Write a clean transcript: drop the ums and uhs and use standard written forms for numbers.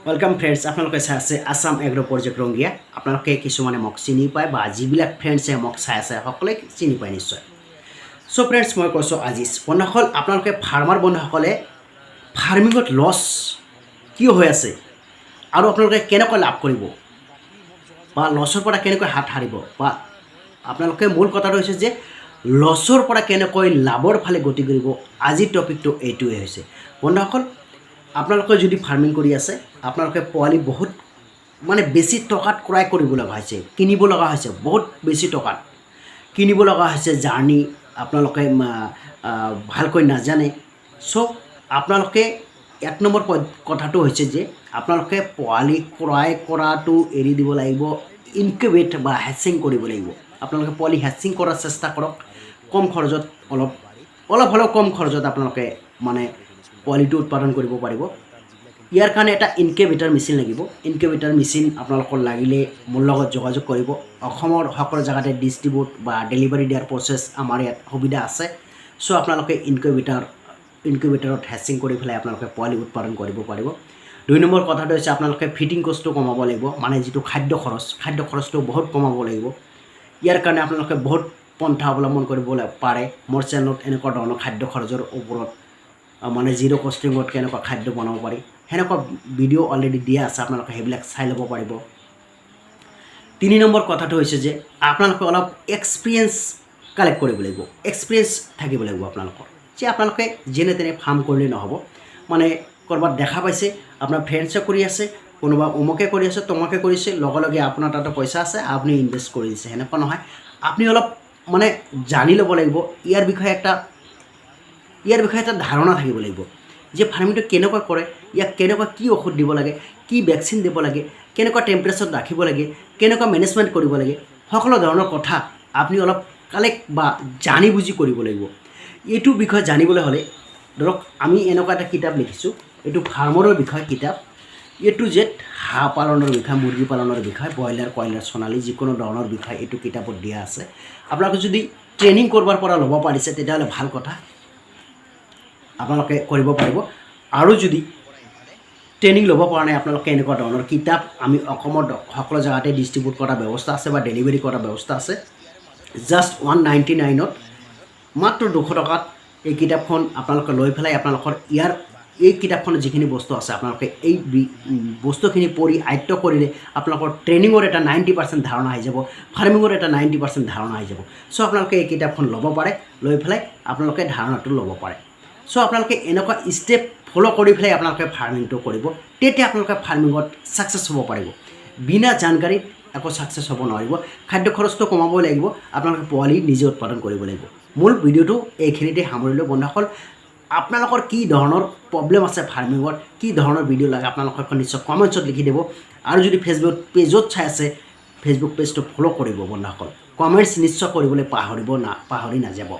welcome friends आपलोके चाই আছে Assam agro project Rangia आपलोके किछुमाने मक चिनि पाय बा जिबिलाक फ्रेंड्से मक चाই আছে সকলে চিনি পায় নিশ্চয় সো फ्रेंड्स মই কৈছো আজি বন্ধুসকল आपलोके ফার্মার বন্ধুসকলে ফার্মিংত লস কি হৈ আছে আৰু आपलोके কেনেকৈ লাভ কৰিব বা লসৰ পৰা কেনেকৈ হাত হাৰিব বা आपलोके মূল কথাটো হৈছে যে লসৰ পৰা কেনেকৈ লাভৰ ফালে গতি কৰিব আজি টপিকটো এইটোৱে হৈছে বন্ধুসকল আপোনালোকে যদি ফাৰ্মিং কৰি আছে আপোনালোকে পোৱালি বহুত মানে বেছি টকাত ক্ৰয় কৰিব লগা হৈছে কিনিব লগা হৈছে বহুত বেছি টকাত কিনিব লগা হৈছে জাৰ্নি আপোনালোকে ভালকৈ নাজানে সো আপোনালোকে এক নম্বৰ কথাটো হৈছে যে আপোনালোকে পোৱালি ক্ৰয় কৰাটো এৰি দিব লাগিব ইনকিউবেট বা হ্যাচিং কৰিব লাগিব আপোনালোকে পোৱালি হ্যাচিং কৰাৰ চেষ্টা কৰক কম খৰচত অলপ হলেও কম খৰচত আপোনালোকে মানে পোৱালিটো উৎপাদন কৰিব পাৰিব ইয়াৰ কাৰণে এটা ইনকিউবেটৰ মেচিন লাগিব ইনকিউবেটৰ মেচিন আপোনালোকৰ লাগিলে মোৰ লগত যোগাযোগ কৰিব অসমৰ সকলো জায়গাতে ডিস্ট্ৰিবিউট বা ডেলিভাৰি দিয়াৰ প্ৰসেস আমাৰ ইয়াত সুবিধা আছে সো আপোনালোকে ইনকিউবেটৰত হ্যাচিং কৰি ফেলাই আপোনালোকে পোৱালি উৎপাদন কৰিব পাৰিব দুই নম্বৰ কথাটো হৈছে আপোনালোকে ফিটিং কষ্টটো কমাব লাগিব মানে যেটো খাদ্য খৰচটো বহুত কমাব লাগিব ইয়াৰ কাৰণে আপোনালোকে বহুত পন্থা অৱলম্বন কৰিব পাৰে মোৰ চেনেলত এনেকুৱা ধৰণৰ খাদ্য খৰচৰ ওপৰত মানে জিৰো কষ্টিংত কেনেকুৱা খাদ্য বনাব পাৰি হেনেকুৱা ভিডিও অলৰেডি দিয়া আছে আপোনালোকে হেবিলাক চাই ল'ব পাৰিব তিনি নম্বৰ কথাটো হৈছে যে আপোনালোকে অলপ এক্সপেৰিয়েন্স কালেক্ট কৰিব লাগিব এক্সপেৰিয়েন্স থাকিব লাগিব আপোনালোকৰ যে আপোনালোকে যেনে তেনে ফাৰ্ম কৰিলে নহব মানে কৰবাত দেখা পাইছে আপোনাৰ ফ্ৰেণ্ডছে কৰি আছে কোনোবা অমুকে কৰি আছে তমকে কৰিছে লগে আপোনাৰ তাতে পইচা আছে আপুনি ইনভেষ্ট কৰি দিছে হেনেকুৱা নহয় আপুনি অলপ মানে জানি ল'ব লাগিব ইয়াৰ বিষয়ে এটা ধাৰণা থাকিব লাগিব যে ফাৰ্মিংটো কেনেকৈ কৰে ইয়াক কেনেকৈ কি ঔষধ দিব লাগে কি ভ্যাকচিন দিব লাগে কেনেকৈ টেম্পাৰেচাৰত ৰাখিব লাগে কেনেকৈ মেনেজমেন্ট কৰিব লাগে সকলো ধৰণৰ কথা আপুনি অলপ কালেক্ট বা জানি বুজি কৰিব লাগিব এইটো বিষয় জানিবলৈ হলে ধৰক আমি এনেকুৱা এটা কিতাপ লিখিছো এইটো ফাৰ্মাৰৰ বিষয় কিতাপ এটো জেড হাঁহ পালনৰ বিষয় মুৰ্গী পালনৰ বিষয় ব্ৰইলাৰ কয়লাৰ সোণালী যিকোনো ধৰণৰ বিষয় এইটো কিতাপত দিয়া আছে আপোনালোকে যদি ট্ৰেনিং কৰবাৰ পৰা ল'ব পাৰিছে তেতিয়াহলে ভাল কথা আপোনালোকে কৰিব পাৰিব আৰু যদি ট্ৰেনিং ল'ব পৰা নাই আপোনালোকে এনেকুৱা ধৰণৰ কিতাপ আমি অসমৰ সকলো জায়গাতে ডিস্ট্ৰিবিউট কৰা ব্যৱস্থা আছে বা ডেলিভাৰি কৰা ব্যৱস্থা আছে জাস্ট 199 ত মাত্ৰ 200 টকাত এই কিতাপখন আপোনালোকে লৈ ফেলাই আপোনালোকৰ ইয়াৰ এই কিতাপখনত যিখিনি বস্তু আছে আপোনালোকে এই বস্তুখিনি পঢ়ি আয়ত্ত কৰিলে আপোনালোকৰ ট্ৰেনিংৰ এটা 90% ধাৰণা আহি যাব ফাৰ্মিংৰ এটা 90% ধাৰণা আহি যাব সো আপোনালোকে এই কিতাপখন ল'ব পাৰে লৈ ফেলাই আপোনালোকে ধাৰণাটো ল'ব পাৰে সো আপোনালোকে এনেকুৱা স্টেপ ফলো কৰি ফেলাই আপোনালোকে ফাৰ্মিংটো কৰিব তেতিয়া আপোনালোকে ফাৰ্মিংত সাকসেস হ'ব পাৰিব বিনা জানকাৰীত একো সাকসেস হ'ব নোৱাৰিব খাদ্য খৰচটো কমাব লাগিব আপোনালোকে পোৱালি নিজে উৎপাদন কৰিব লাগিব মূল ভিডিওটো এইখিনিতে সামৰিলো বন্ধুসকল আপোনালোকৰ কি ধৰণৰ প্ৰবলেম আছে ফাৰ্মিংত কি ধৰণৰ ভিডিও লাগে আপোনালোকে নিশ্চয় কমেন্টছত লিখি দিব আৰু যদি ফেসবুক পেজত চাই আছে ফেসবুক পেজটো ফলো কৰিব বন্ধুসকল কমেন্টছ নিশ্চয় কৰিবলৈ পাহৰি নাযাব